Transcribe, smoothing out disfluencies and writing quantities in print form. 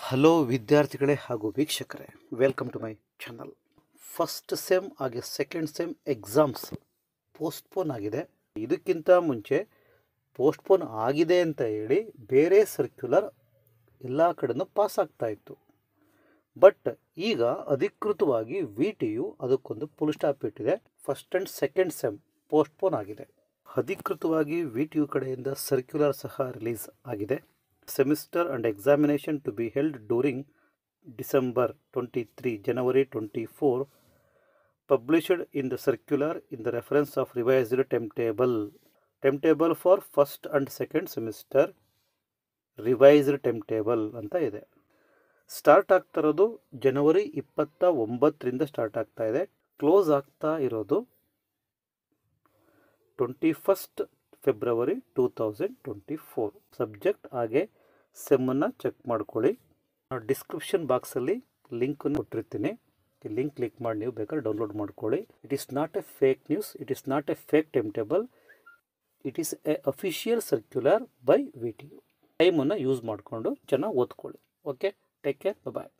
Hello ವಿದ್ಯಾರ್ಥಿಗಳೇ ಹಾಗೂ ವೀಕ್ಷಕರೇ, welcome to my channel. First sem ಹಾಗೆ ಸೆಕೆಂಡ್ ಸೆಮ್ ಎಕ್ಸಾಮ್ಸ್ ಪೋಸ್ಟ್ಪೋನ್ ಆಗಿದೆ. ಇದಕ್ಕಿಂತ ಮುಂಚೆ ಪೋಸ್ಟ್ಪೋನ್ ಆಗಿದೆ ಅಂತ ಹೇಳಿ ಬೇರೆ ಸರ್ಕ್ಯುಲರ್ ಎಲ್ಲ ಕಡೆನೂ ಪಾಸ್ ಆಗ್ತಾ ಇತ್ತು. ಬಟ್ ಈಗ ಅಧಿಕೃತವಾಗಿ VTU ಅದಕ್ಕೊಂದು ಫುಲ್ ಸ್ಟಾಪ್ ಇಟ್ಟಿದೆ. First and second sem postpone ಆಗಿದೆ. ಅಧಿಕೃತವಾಗಿ VTU ಕಡೆಯಿಂದ ಸರ್ಕ್ಯುಲರ್ ಸಹ ರಿಲೀಸ್ ಆಗಿದೆ. Semester and examination to be held during December 23, January 24, published in the circular in the reference of revised timetable for first and second semester revised timetable ಅಂತ ಇದೆ. Start ಆಗ್ತಾ ಇರೋದು ಜನವರಿ 29ರಿಂದ start ಆಗ್ತಾ ಇದೆ. Close ಆಗ್ತಾ ಇರೋದು 21st ಫೆಬ್ರವರಿ 2024. ಸಬ್ಜೆಕ್ಟ್ ಹಾಗೆ ಸೆಮ್ಮನ್ನು check ಮಾಡ್ಕೊಳ್ಳಿ. ಡಿಸ್ಕ್ರಿಪ್ಷನ್ ಬಾಕ್ಸಲ್ಲಿ ಲಿಂಕನ್ನು ಕೊಟ್ಟಿರ್ತೀನಿ. ಈ ಲಿಂಕ್ ಕ್ಲಿಕ್ ಮಾಡಿ ನೀವು ಬೇಕಾದ್ರೆ ಡೌನ್ಲೋಡ್ ಮಾಡ್ಕೊಳ್ಳಿ. It is not A fake news, it is not A fake time table, it is A official circular by VTU. ಟೈಮನ್ನು ಯೂಸ್ ಮಾಡಿಕೊಂಡು ಚೆನ್ನಾಗಿ ಓದ್ಕೊಳ್ಳಿ. ಓಕೆ, ಟೇಕ್ ಕೇರ್, ಬಾಯ್.